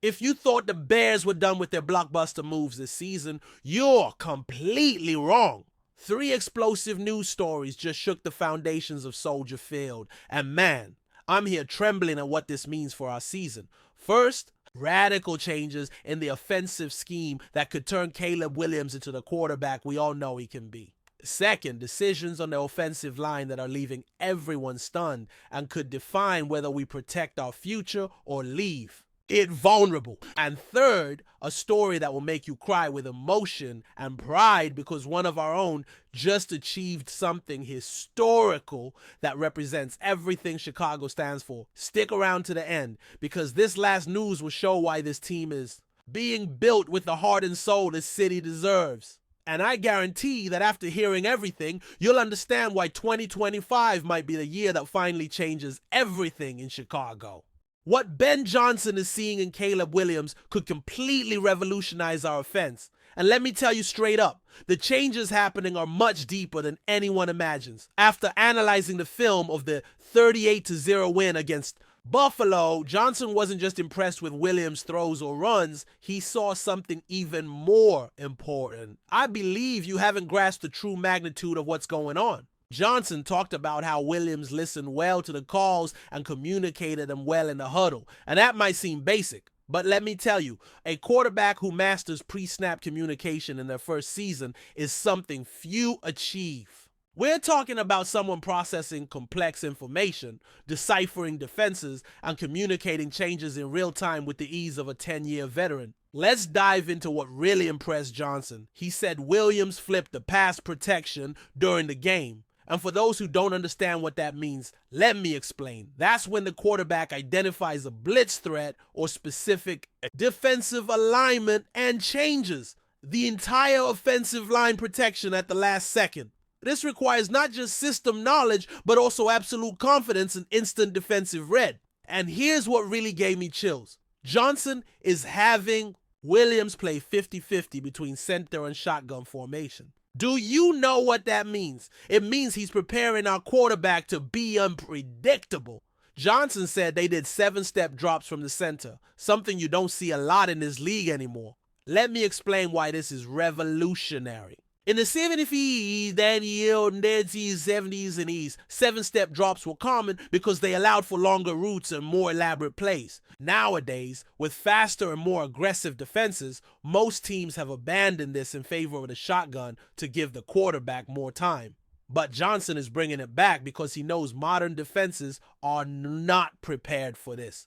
If you thought the Bears were done with their blockbuster moves this season, you're completely wrong. Three explosive news stories just shook the foundations of Soldier Field, and man, I'm here trembling at what this means for our season. First, radical changes in the offensive scheme that could turn Caleb Williams into the quarterback we all know he can be. Second, decisions on the offensive line that are leaving everyone stunned and could define whether we protect our future or leave it vulnerable. And third, a story that will make you cry with emotion and pride because one of our own just achieved something historical that represents everything Chicago stands for. Stick around to the end because this last news will show why this team is being built with the heart and soul this city deserves. And I guarantee that after hearing everything, you'll understand why 2025 might be the year that finally changes everything in Chicago. What Ben Johnson is seeing in Caleb Williams could completely revolutionize our offense. And let me tell you straight up, the changes happening are much deeper than anyone imagines. After analyzing the film of the 38-0 win against Buffalo, Johnson wasn't just impressed with Williams' throws or runs, he saw something even more important. I believe you haven't grasped the true magnitude of what's going on. Johnson talked about how Williams listened well to the calls and communicated them well in the huddle. And that might seem basic, but let me tell you, a quarterback who masters pre-snap communication in their first season is something few achieve. We're talking about someone processing complex information, deciphering defenses, and communicating changes in real time with the ease of a 10-year veteran. Let's dive into what really impressed Johnson. He said Williams flipped the pass protection during the game. And for those who don't understand what that means, let me explain. That's when the quarterback identifies a blitz threat or specific defensive alignment and changes the entire offensive line protection at the last second. This requires not just system knowledge, but also absolute confidence and instant defensive read. And here's what really gave me chills. Johnson is having Williams play 50-50 between center and shotgun formation. Do you know what that means? It means he's preparing our quarterback to be unpredictable. Johnson said they did 7-step drops from the center, something you don't see a lot in this league anymore. Let me explain why this is revolutionary. In the 70s, then yield and dead 70s and E's, 7-step drops were common because they allowed for longer routes and more elaborate plays. Nowadays, with faster and more aggressive defenses, most teams have abandoned this in favor of the shotgun to give the quarterback more time. But Johnson is bringing it back because he knows modern defenses are not prepared for this.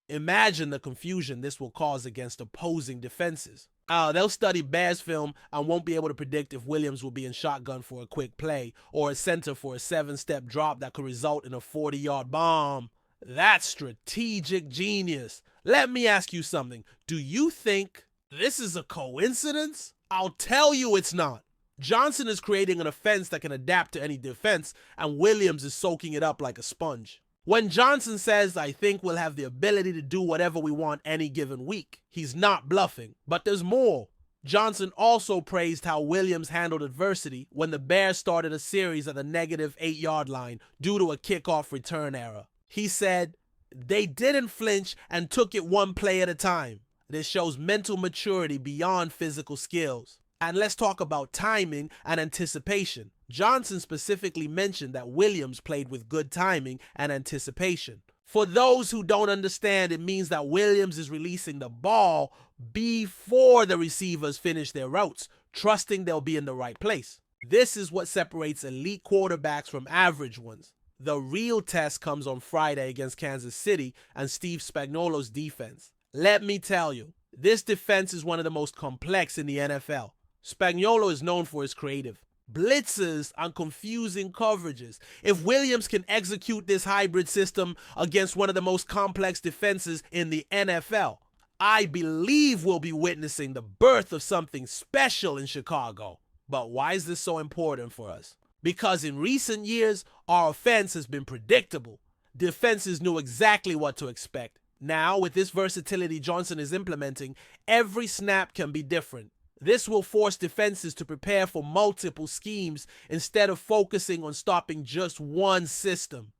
Imagine the confusion this will cause against opposing defenses. They'll study Bears film and won't be able to predict if Williams will be in shotgun for a quick play or a center for a 7-step drop that could result in a 40-yard bomb. That's strategic genius. Let me ask you something. Do you think this is a coincidence? I'll tell you it's not. Johnson is creating an offense that can adapt to any defense, and Williams is soaking it up like a sponge. When Johnson says, I think we'll have the ability to do whatever we want any given week, he's not bluffing. But there's more. Johnson also praised how Williams handled adversity when the Bears started a series at the negative 8-yard line due to a kickoff return error. He said, they didn't flinch and took it one play at a time. This shows mental maturity beyond physical skills. And let's talk about timing and anticipation. Johnson specifically mentioned that Williams played with good timing and anticipation. For those who don't understand, it means that Williams is releasing the ball before the receivers finish their routes, trusting they'll be in the right place. This is what separates elite quarterbacks from average ones. The real test comes on Friday against Kansas City and Steve Spagnuolo's defense. Let me tell you, this defense is one of the most complex in the NFL. Spagnuolo is known for his creative blitzes and confusing coverages. If Williams can execute this hybrid system against one of the most complex defenses in the NFL, I believe we'll be witnessing the birth of something special in Chicago. But why is this so important for us? Because in recent years, our offense has been predictable. Defenses knew exactly what to expect. Now, with this versatility Johnson is implementing, every snap can be different. This will force defenses to prepare for multiple schemes instead of focusing on stopping just one system.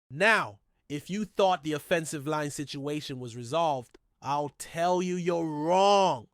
Now, if you thought the offensive line situation was resolved, I'll tell you you're wrong.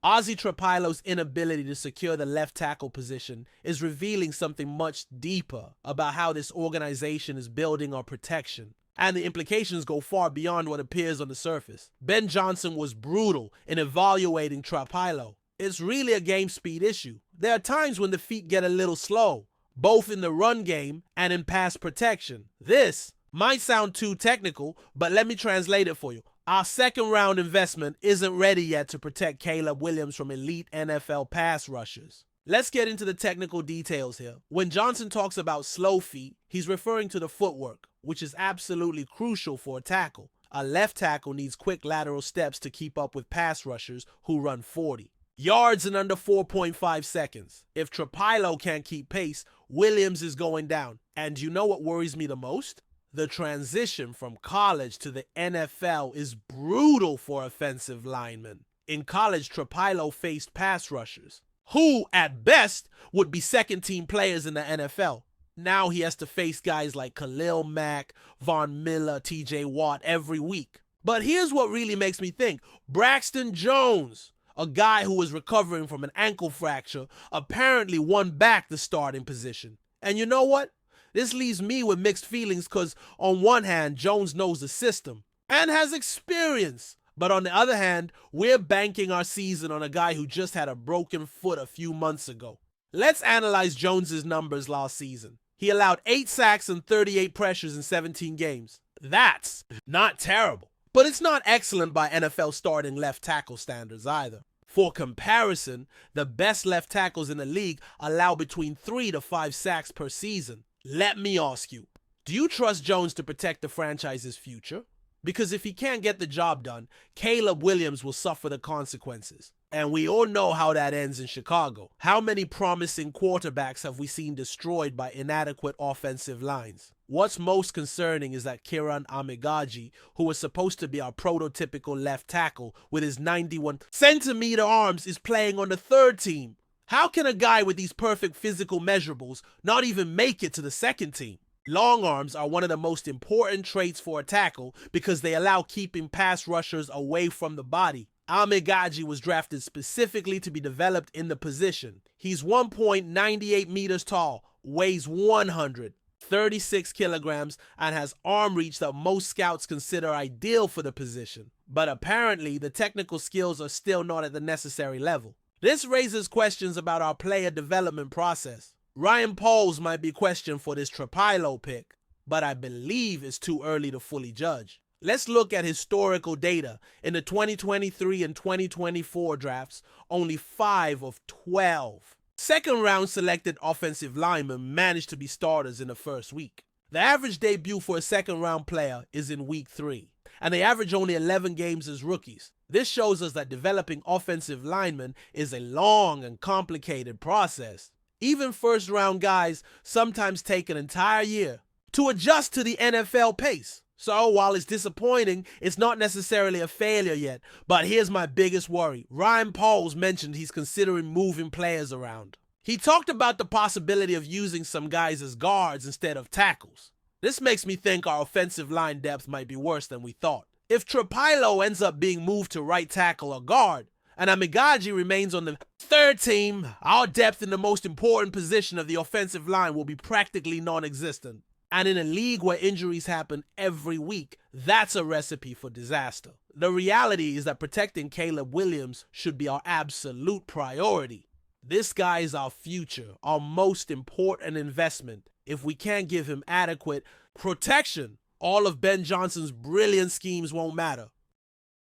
Ozzy Trapilo's inability to secure the left tackle position is revealing something much deeper about how this organization is building our protection, and the implications go far beyond what appears on the surface. Ben Johnson was brutal in evaluating Trapilo. It's really a game speed issue. There are times when the feet get a little slow, both in the run game and in pass protection. This might sound too technical, but let me translate it for you. Our second round investment isn't ready yet to protect Caleb Williams from elite NFL pass rushers. Let's get into the technical details here. When Johnson talks about slow feet, he's referring to the footwork, which is absolutely crucial for a tackle. A left tackle needs quick lateral steps to keep up with pass rushers who run 40 yards in under 4.5 seconds. If Trapilo can't keep pace, Williams is going down. And you know what worries me the most? The transition from college to the NFL is brutal for offensive linemen. In college, Trapilo faced pass rushers, who, at best, would be second-team players in the NFL. Now he has to face guys like Khalil Mack, Von Miller, TJ Watt every week. But here's what really makes me think. Braxton Jones, a guy who was recovering from an ankle fracture, apparently won back the starting position. And you know what? This leaves me with mixed feelings because on one hand, Jones knows the system and has experience. But on the other hand, we're banking our season on a guy who just had a broken foot a few months ago. Let's analyze Jones's numbers last season. He allowed 8 sacks and 38 pressures in 17 games. That's not terrible. But it's not excellent by NFL starting left tackle standards either. For comparison, the best left tackles in the league allow between 3 to 5 sacks per season. Let me ask you, do you trust Jones to protect the franchise's future? Because if he can't get the job done, Caleb Williams will suffer the consequences. And we all know how that ends in Chicago. How many promising quarterbacks have we seen destroyed by inadequate offensive lines? What's most concerning is that Kiran Amegadjie, who was supposed to be our prototypical left tackle with his 91-centimeter arms, is playing on the third team. How can a guy with these perfect physical measurables not even make it to the second team? Long arms are one of the most important traits for a tackle because they allow keeping pass rushers away from the body. Amegadjie was drafted specifically to be developed in the position. He's 1.98 meters tall, weighs 136 kilograms, and has arm reach that most scouts consider ideal for the position. But apparently, the technical skills are still not at the necessary level. This raises questions about our player development process. Ryan Poles might be questioned for this Trapilo pick, but I believe it's too early to fully judge. Let's look at historical data. In the 2023 and 2024 drafts, only 5 of 12 second-round selected offensive linemen managed to be starters in the first week. The average debut for a second-round player is in week 3, and they average only 11 games as rookies. This shows us that developing offensive linemen is a long and complicated process. Even first-round guys sometimes take an entire year to adjust to the NFL pace. So while it's disappointing, it's not necessarily a failure yet. But here's my biggest worry. Ryan Poles mentioned he's considering moving players around. He talked about the possibility of using some guys as guards instead of tackles. This makes me think our offensive line depth might be worse than we thought. If Trapilo ends up being moved to right tackle or guard, and Amegadjie remains on the third team, our depth in the most important position of the offensive line will be practically non-existent. And in a league where injuries happen every week, that's a recipe for disaster. The reality is that protecting Caleb Williams should be our absolute priority. This guy is our future, our most important investment. If we can't give him adequate protection, all of Ben Johnson's brilliant schemes won't matter.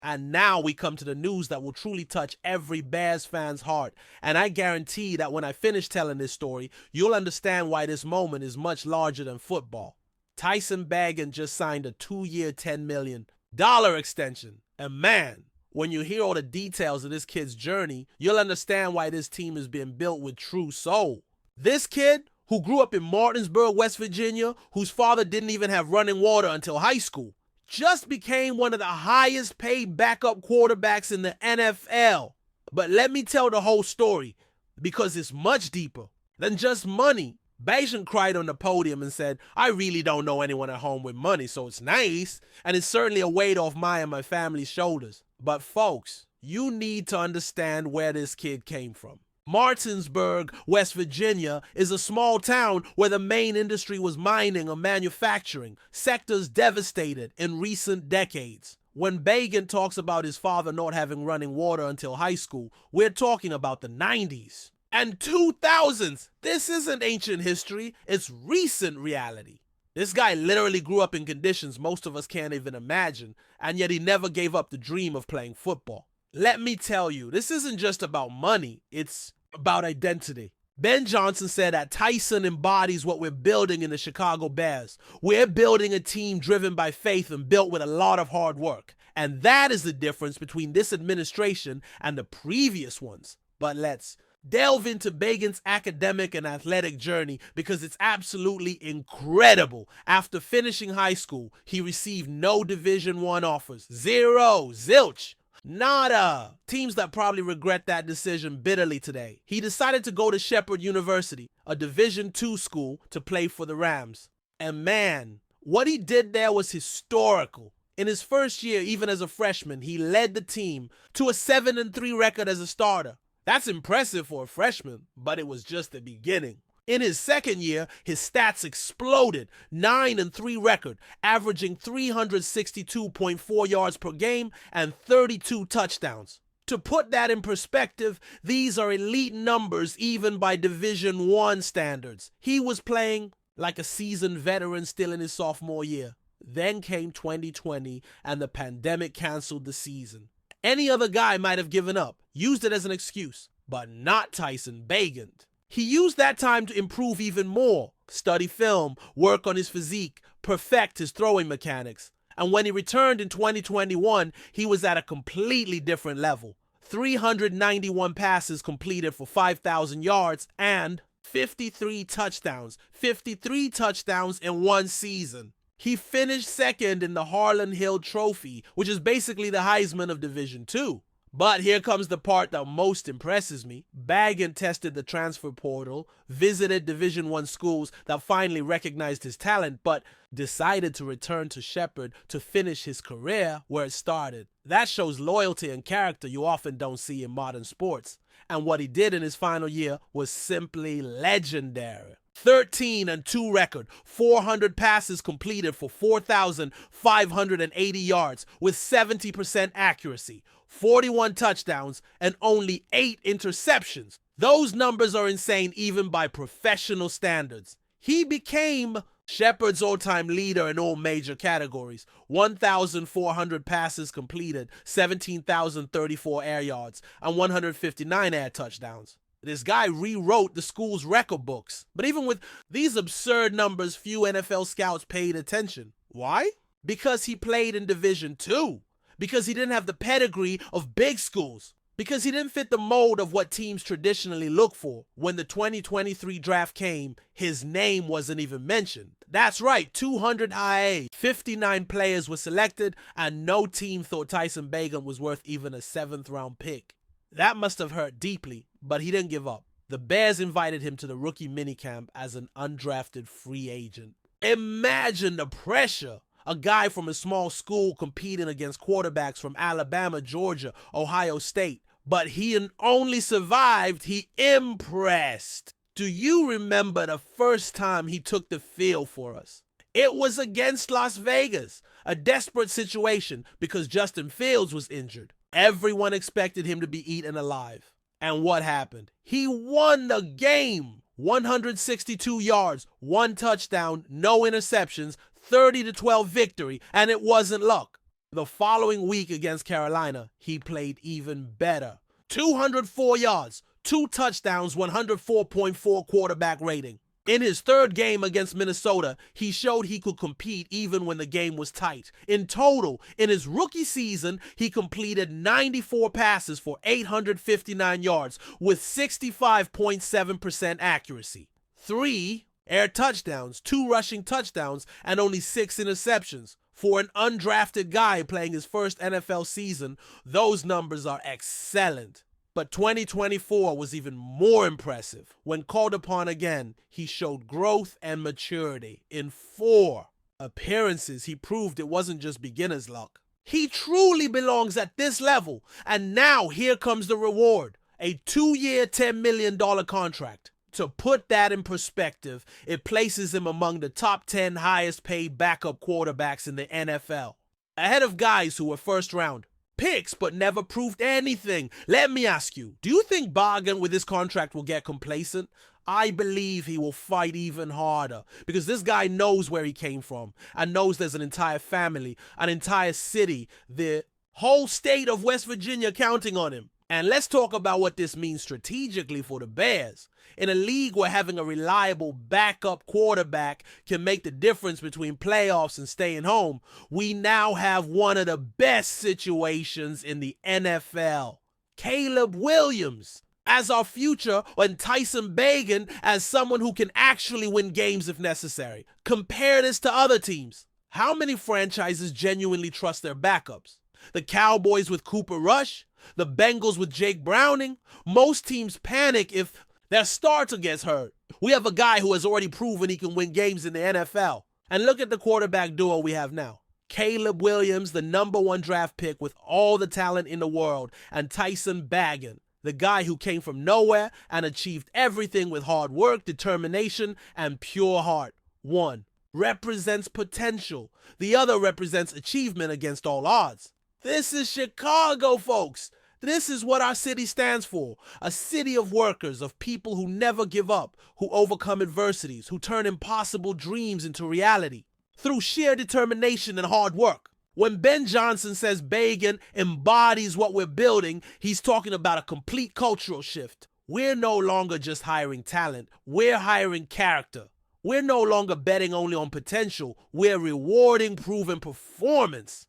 And now we come to the news that will truly touch every Bears fan's heart. And I guarantee that when I finish telling this story, you'll understand why this moment is much larger than football. Tyson Beagan just signed a 2-year, $10 million extension. And man, when you hear all the details of this kid's journey, you'll understand why this team is being built with true soul. This kid, who grew up in Martinsburg, West Virginia, whose father didn't even have running water until high school, just became one of the highest paid backup quarterbacks in the NFL. But let me tell the whole story, because it's much deeper than just money. Beagan cried on the podium and said, "I really don't know anyone at home with money, so it's nice, and it's certainly a weight off my and my family's shoulders." But folks, you need to understand where this kid came from. Martinsburg, West Virginia, is a small town where the main industry was mining or manufacturing, sectors devastated in recent decades. When Beagan talks about his father not having running water until high school, we're talking about the 90s and 2000s. This isn't ancient history, it's recent reality. This guy literally grew up in conditions most of us can't even imagine, and yet he never gave up the dream of playing football. Let me tell you, this isn't just about money, it's about identity. Ben Johnson said that Tyson embodies what we're building in the Chicago Bears. We're building a team driven by faith and built with a lot of hard work. And that is the difference between this administration and the previous ones. But let's delve into Beagan's academic and athletic journey because it's absolutely incredible. After finishing high school, he received no Division I offers. Zero. Zilch. Nada. Teams that probably regret that decision bitterly today. He decided to go to Shepherd University, a Division II school, to play for the Rams. And man, what he did there was historical. In his first year, even as a freshman, he led the team to a 7-3 record as a starter. That's impressive for a freshman, but it was just the beginning. In his second year, his stats exploded. 9-3 record, averaging 362.4 yards per game and 32 touchdowns. To put that in perspective, these are elite numbers even by Division I standards. He was playing like a seasoned veteran still in his sophomore year. Then came 2020 and the pandemic canceled the season. Any other guy might have given up, used it as an excuse, but not Tyson Beagan. He used that time to improve even more, study film, work on his physique, perfect his throwing mechanics. And when he returned in 2021, he was at a completely different level. 391 passes completed for 5,000 yards and 53 touchdowns. 53 touchdowns in one season. He finished second in the Harlan Hill Trophy, which is basically the Heisman of Division II. But here comes the part that most impresses me. Beagan tested the transfer portal, visited Division I schools that finally recognized his talent, but decided to return to Shepherd to finish his career where it started. That shows loyalty and character you often don't see in modern sports. And what he did in his final year was simply legendary. 13-2 record, 400 passes completed for 4,580 yards with 70% accuracy, 41 touchdowns, and only 8 interceptions. Those numbers are insane even by professional standards. He became Shepherd's all-time leader in all major categories. 1,400 passes completed, 17,034 air yards, and 159 air touchdowns. This guy rewrote the school's record books. But even with these absurd numbers, few NFL scouts paid attention. Why? Because he played in Division II. Because he didn't have the pedigree of big schools. Because he didn't fit the mold of what teams traditionally look for. When the 2023 draft came, his name wasn't even mentioned. That's right, 200 IA. 59 players were selected, and no team thought Tyson Beagan was worth even a 7th-round pick. That must have hurt deeply, but he didn't give up. The Bears invited him to the rookie minicamp as an undrafted free agent. Imagine the pressure. A guy from a small school competing against quarterbacks from Alabama, Georgia, Ohio State. But he only survived, he impressed. Do you remember the first time he took the field for us? It was against Las Vegas, a desperate situation because Justin Fields was injured. Everyone expected him to be eaten alive. And what happened? He won the game. 162 yards, 1 touchdown, no interceptions, 30-12 victory, and it wasn't luck. The following week against Carolina, he played even better. 204 yards, 2 touchdowns, 104.4 quarterback rating. In his third game against Minnesota, he showed he could compete even when the game was tight. In total, in his rookie season, he completed 94 passes for 859 yards with 65.7% accuracy. 3 air touchdowns, 2 rushing touchdowns, and only 6 interceptions. For an undrafted guy playing his first NFL season, those numbers are excellent. But 2024 was even more impressive. When called upon again, he showed growth and maturity. In 4 appearances, he proved it wasn't just beginner's luck. He truly belongs at this level. And now here comes the reward. A 2-year, $10 million contract. To put that in perspective, it places him among the top 10 highest paid backup quarterbacks in the NFL. Ahead of guys who were first-round picks but never proved anything. Let me ask you, do you think Beagan with this contract will get complacent? I believe he will fight even harder because this guy knows where he came from and knows there's an entire family, an entire city, the whole state of West Virginia counting on him. And let's talk about what this means strategically for the Bears. In a league where having a reliable backup quarterback can make the difference between playoffs and staying home, we now have one of the best situations in the NFL. Caleb Williams as our future, and Tyson Beagan as someone who can actually win games if necessary. Compare this to other teams. How many franchises genuinely trust their backups? The Cowboys with Cooper Rush? The Bengals with Jake Browning? Most teams panic if their starter gets hurt. We have a guy who has already proven he can win games in the NFL. And look at the quarterback duo we have now. Caleb Williams, the #1 draft pick with all the talent in the world, and Tyson Beagan, the guy who came from nowhere and achieved everything with hard work, determination, and pure heart. One represents potential. The other represents achievement against all odds. This is Chicago, folks. This is what our city stands for. A city of workers, of people who never give up, who overcome adversities, who turn impossible dreams into reality through sheer determination and hard work. When Ben Johnson says Beagan embodies what we're building, he's talking about a complete cultural shift. We're no longer just hiring talent. We're hiring character. We're no longer betting only on potential. We're rewarding proven performance.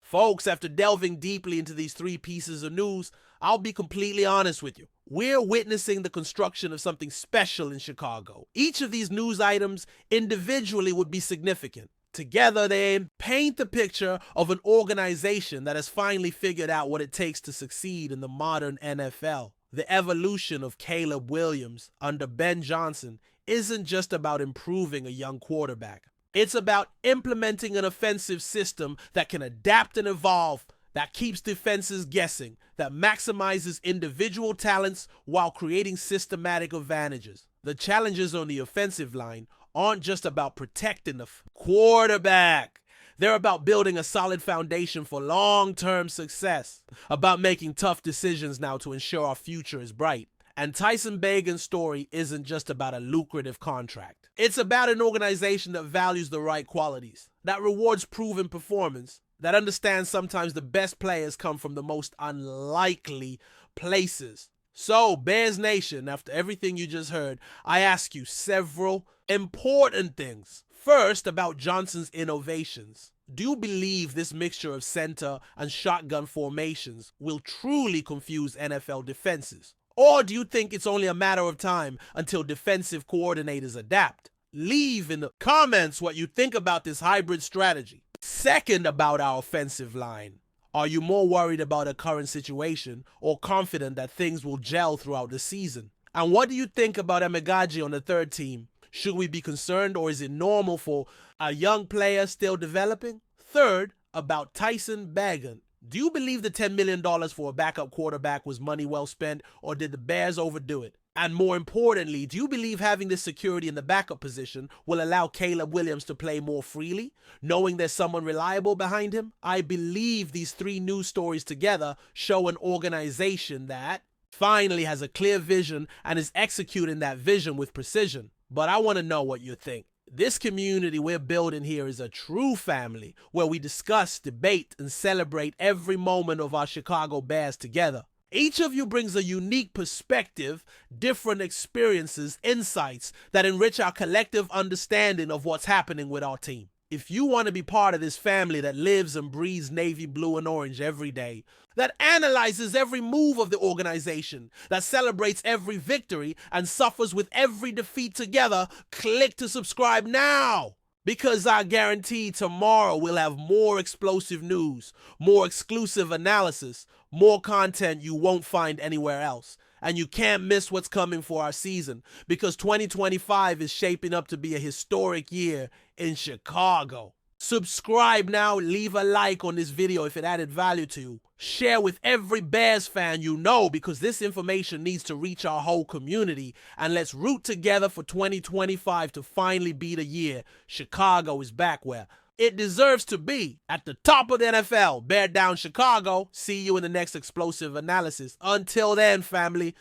Folks, after delving deeply into these 3 pieces of news, I'll be completely honest with you. We're witnessing the construction of something special in Chicago. Each of these news items individually would be significant. Together, they paint the picture of an organization that has finally figured out what it takes to succeed in the modern NFL. The evolution of Caleb Williams under Ben Johnson isn't just about improving a young quarterback. It's about implementing an offensive system that can adapt and evolve, that keeps defenses guessing, that maximizes individual talents while creating systematic advantages. The challenges on the offensive line aren't just about protecting the quarterback. They're about building a solid foundation for long-term success, about making tough decisions now to ensure our future is bright. And Tyson Beagan's story isn't just about a lucrative contract. It's about an organization that values the right qualities, that rewards proven performance, that understands sometimes the best players come from the most unlikely places. So, Bears Nation, after everything you just heard, I ask you several important things. First, about Johnson's innovations. Do you believe this mixture of center and shotgun formations will truly confuse NFL defenses? Or do you think it's only a matter of time until defensive coordinators adapt? Leave in the comments what you think about this hybrid strategy. Second, about our offensive line. Are you more worried about a current situation or confident that things will gel throughout the season? And what do you think about Emegaji on the third team? Should we be concerned, or is it normal for a young player still developing? Third, about Tyson Beagan. Do you believe the $10 million for a backup quarterback was money well spent, or did the Bears overdo it? And more importantly, do you believe having this security in the backup position will allow Caleb Williams to play more freely, knowing there's someone reliable behind him? I believe these 3 news stories together show an organization that finally has a clear vision and is executing that vision with precision. But I want to know what you think. This community we're building here is a true family where we discuss, debate, and celebrate every moment of our Chicago Bears together. Each of you brings a unique perspective, different experiences, insights that enrich our collective understanding of what's happening with our team. If you want to be part of this family that lives and breathes navy blue and orange every day, that analyzes every move of the organization, that celebrates every victory and suffers with every defeat together, click to subscribe now. Because I guarantee tomorrow we'll have more explosive news, more exclusive analysis, more content you won't find anywhere else. And you can't miss what's coming for our season, because 2025 is shaping up to be a historic year in Chicago. Subscribe now, leave a like on this video if it added value to you. Share with every Bears fan you know, because this information needs to reach our whole community. And let's root together for 2025 to finally be the year Chicago is back where it deserves to be, at the top of the NFL. Bear down Chicago. See you in the next explosive analysis. Until then, family.